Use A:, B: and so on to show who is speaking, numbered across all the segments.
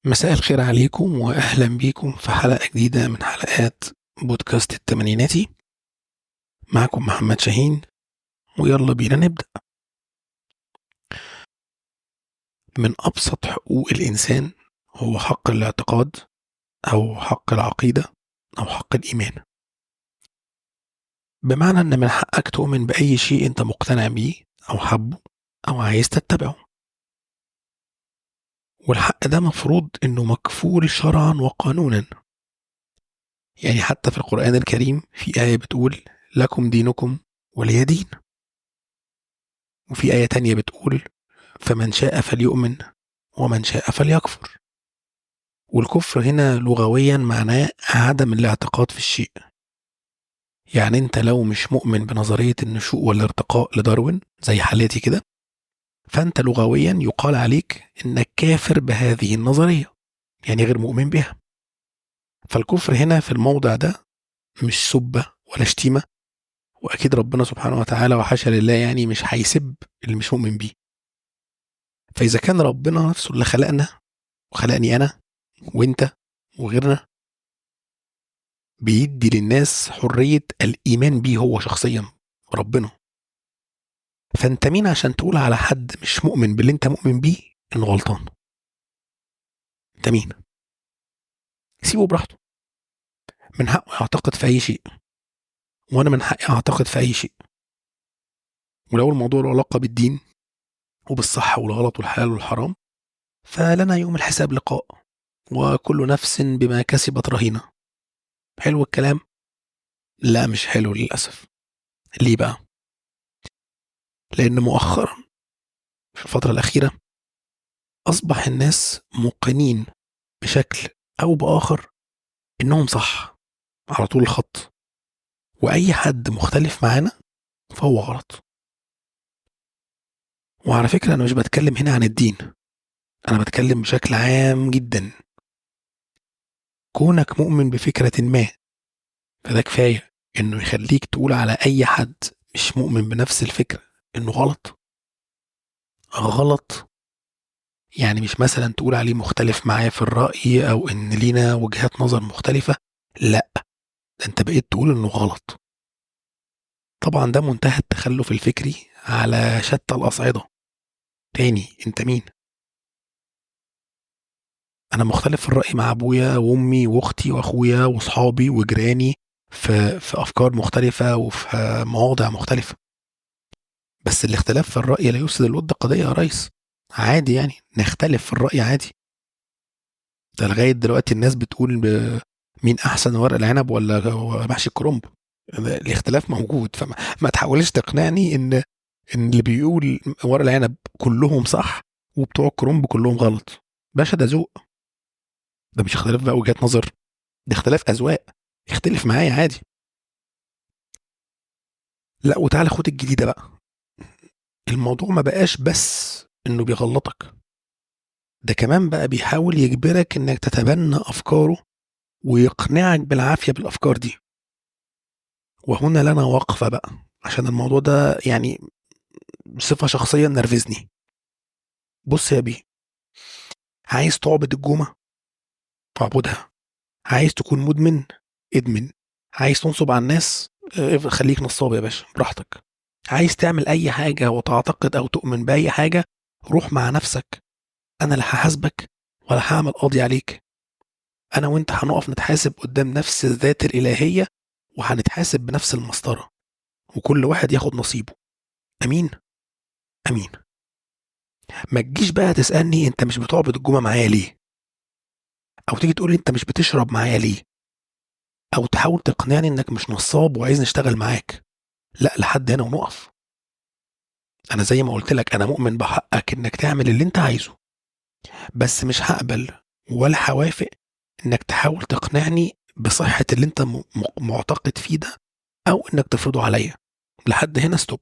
A: مساء الخير عليكم وأهلا بيكم في حلقة جديدة من حلقات بودكاست التمانيناتي. معكم محمد شاهين، ويلا بينا نبدأ. من أبسط حقوق الإنسان هو حق الاعتقاد أو حق العقيدة أو حق الإيمان، بمعنى أن من حقك تؤمن بأي شيء أنت مقتنع بيه أو حبه أو عايز تتبعه، والحق ده مفروض أنه مكفول شرعا وقانونا. يعني حتى في القرآن الكريم في آية بتقول لكم دينكم ولي دين، وفي آية تانية بتقول فمن شاء فليؤمن ومن شاء فليكفر. والكفر هنا لغويا معناه عدم الاعتقاد في الشيء. يعني انت لو مش مؤمن بنظرية النشوء والارتقاء لداروين زي حالتي كده، فانت لغويا يقال عليك انك كافر بهذه النظرية، يعني غير مؤمن بها. فالكفر هنا في الموضع ده مش سبة ولا شتيمة، واكيد ربنا سبحانه وتعالى وحاشا لله يعني مش هيسب اللي مش مؤمن بيه. فاذا كان ربنا نفسه اللي خلقنا وخلقني انا وانت وغيرنا بيدي للناس حرية الإيمان بيه هو شخصيا ربنا، فأنت مين عشان تقول على حد مش مؤمن باللي أنت مؤمن بيه إنه غلطان؟ أنت مين؟ سيبه براحته، من حقه يعتقد في أي شيء، وأنا من حقي أعتقد في أي شيء. ولو الموضوع له علاقة بالدين وبالصح والغلط والحلال والحرام، فلنا يوم الحساب لقاء، وكل نفس بما كسبت رهينة. حلو الكلام؟ لا مش حلو للأسف. ليه بقى؟ لأن مؤخرا في الفترة الأخيرة أصبح الناس موقنين بشكل أو بآخر إنهم صح على طول الخط، وأي حد مختلف معانا فهو غلط. وعلى فكرة أنا مش بتكلم هنا عن الدين، أنا بتكلم بشكل عام جدا. كونك مؤمن بفكرة ما فده كفاية إنه يخليك تقول على أي حد مش مؤمن بنفس الفكرة إنه غلط. غلط يعني مش مثلا تقول عليه مختلف معاه في الرأي أو إن لينا وجهات نظر مختلفة، لا، ده أنت بقيت تقول إنه غلط. طبعا ده منتهى التخلف الفكري على شتى الأصعدة. تاني، انت مين؟ انا مختلف في الرأي مع ابويا وامي واختي واخويا واصحابي وجيراني في افكار مختلفة وفي مواضع مختلفة، بس الاختلاف في الرأي لا يفسد الود قضية يا ريس. عادي يعني نختلف في الرأي عادي. ده لغاية دلوقتي الناس بتقول مين احسن، ورق العنب ولا محشي الكرنب؟ الاختلاف موجود، فما تحاولش تقنعني ان اللي بيقول ورق العنب كلهم صح وبتوع الكرنب كلهم غلط. باشا ده ذوق، ده مش اختلاف بقى وجهات نظر، ده اختلاف اذواق. اختلف معايا عادي. لا وتعالى خد الجديده بقى، الموضوع ما بقاش بس انه بيغلطك، ده كمان بقى بيحاول يجبرك انك تتبنى افكاره ويقنعك بالعافيه بالافكار دي. وهنا لنا وقفه بقى، عشان الموضوع ده يعني بصفه شخصيه نرفزني. بص يا بيه، عايز تعبد الجومه اعبدها، عايز تكون مدمن ادمن، عايز تنصب على الناس خليك نصاب يا باشا براحتك. عايز تعمل اي حاجة وتعتقد او تؤمن باي حاجة، روح مع نفسك. انا لا هحاسبك ولا هعمل قاضي عليك. انا وانت هنقف نتحاسب قدام نفس الذات الالهية، وهنتحاسب بنفس المسطرة، وكل واحد ياخد نصيبه. امين. امين. ما تجيش بقى تسألني انت مش بتعبد الجمعة معايا ليه، او تيجي تقولي انت مش بتشرب معايا ليه، او تحاول تقنعني انك مش نصاب وعايز نشتغل معاك. لا، لحد هنا ونقف. انا زي ما قلت لك انا مؤمن بحقك انك تعمل اللي انت عايزه، بس مش هقبل ولا هوافق انك تحاول تقنعني بصحة اللي انت معتقد فيه ده، او انك تفرضه عليا. لحد هنا ستوب.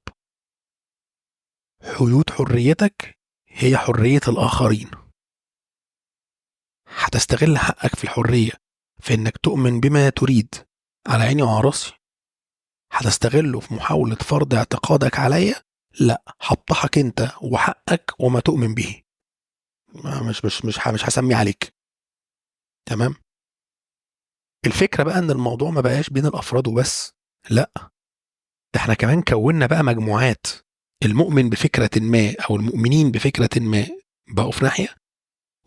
A: حدود حريتك هي حرية الآخرين. هتستغل حقك في الحرية في انك تؤمن بما تريد، على عيني وعلى راسي. هتستغله في محاولة فرض اعتقادك عليا، لا، هفضحك انت وحقك وما تؤمن به. مش هسمي عليك. تمام. الفكرة بقى ان الموضوع ما بقاش بين الافراد وبس، لا، ده احنا كمان كوننا بقى مجموعات. المؤمن بفكرة ما او المؤمنين بفكرة ما بقوا في ناحية،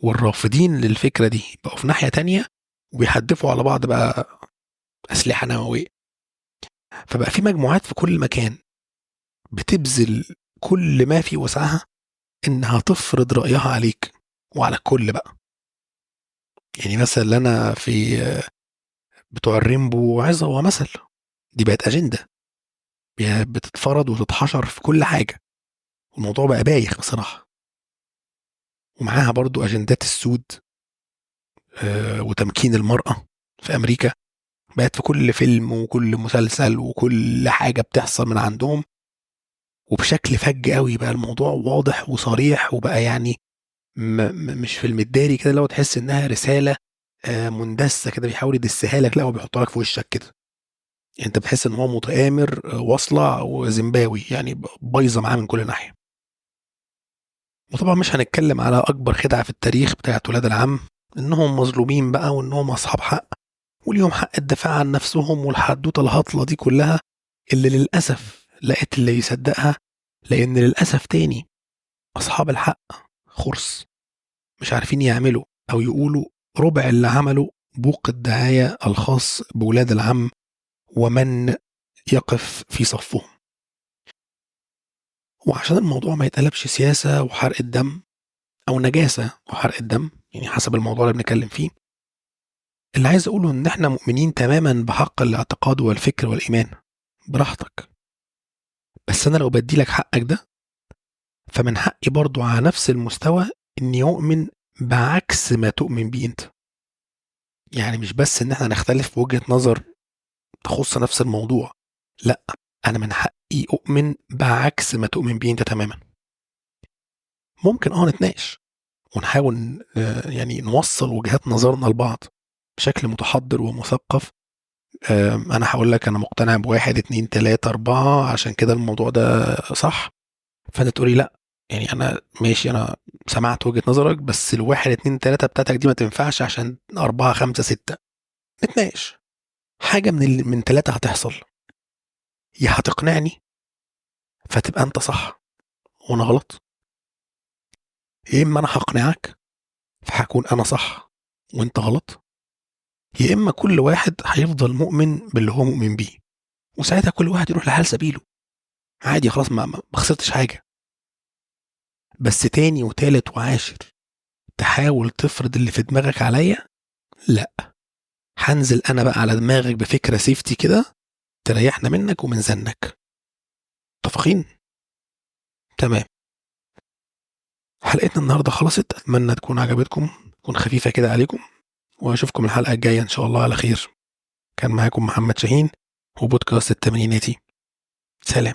A: والرافضين للفكرة دي بقوا في ناحية تانية، وبيحدفوا على بعض بقى أسلحة نووية. فبقى في مجموعات في كل مكان بتبذل كل ما في وسعها إنها تفرض رأيها عليك وعلى الكل بقى. يعني مثلا أنا في بتوع الريمبو عظة ومثل، دي بقت أجندة بتتفرض وتتحشر في كل حاجة، والموضوع بقى بايخ بصراحة. ومعاها برضو أجندات السود وتمكين المرأة في أمريكا، بقت في كل فيلم وكل مسلسل وكل حاجة بتحصل من عندهم، وبشكل فج قوي بقى الموضوع واضح وصريح، وبقى يعني مش في المداري كده لو تحس انها رسالة مندسة كده بيحاول يدسها لك، لا هو بيحطها لك في وشك كده. يعني انت بتحس ان هو متآمر واصلع وزيمباوي، يعني بايظة معاه من كل ناحية. وطبعا مش هنتكلم على اكبر خدعة في التاريخ بتاعت ولاد العم، انهم مظلومين بقى وانهم اصحاب حق وليهم حق الدفاع عن نفسهم، والحدوته الهطله دي كلها اللي للاسف لقيت اللي يصدقها، لان للاسف تاني اصحاب الحق خرس، مش عارفين يعملوا او يقولوا ربع اللي عمله بوق الدعايه الخاص بولاد العم ومن يقف في صفهم. وعشان الموضوع ما يتقلبش سياسه وحرق الدم او نجاسه وحرق الدم، يعني حسب الموضوع اللي بنتكلم فيه، اللي عايز اقوله ان احنا مؤمنين تماما بحق الاعتقاد والفكر والايمان، براحتك. بس انا لو بدي لك حقك ده، فمن حقي برضو على نفس المستوى اني اؤمن بعكس ما تؤمن بيه انت. يعني مش بس ان احنا نختلف في وجهة نظر تخص نفس الموضوع، لا، انا من حقي اؤمن بعكس ما تؤمن بيه انت تماما. ممكن نتناقش ونحاول يعني نوصل وجهات نظرنا لبعض بشكل متحضر ومثقف. انا هقول لك انا مقتنع بواحد اتنين تلاتة اربعة عشان كده الموضوع ده صح، فانت تقولي لا، يعني انا ماشي، انا سمعت وجهة نظرك، بس الواحد اتنين تلاتة بتاعتك دي ما تنفعش عشان اربعة خمسة ستة. نتناقش. حاجة من تلاتة هتحصل، يا هتقنعني فتبقى انت صح وانا غلط، يا اما انا هقنعك فهكون انا صح وانت غلط، يا اما كل واحد هيفضل مؤمن باللي هو مؤمن بيه، وساعتها كل واحد يروح لحال سبيله عادي، خلاص ما خسرتش حاجة. بس تاني وتالت وعاشر تحاول تفرض اللي في دماغك عليا، لا، هنزل انا بقى على دماغك بفكرة سيفتي كده تريحنا منك ومن زنك. متفقين؟ تمام. حلقتنا النهاردة خلصت، اتمنى تكون عجبتكم، تكون خفيفة كده عليكم، واشوفكم الحلقة الجاية ان شاء الله على خير. كان معاكم محمد شاهين وبودكاست التمريناتي. سلام.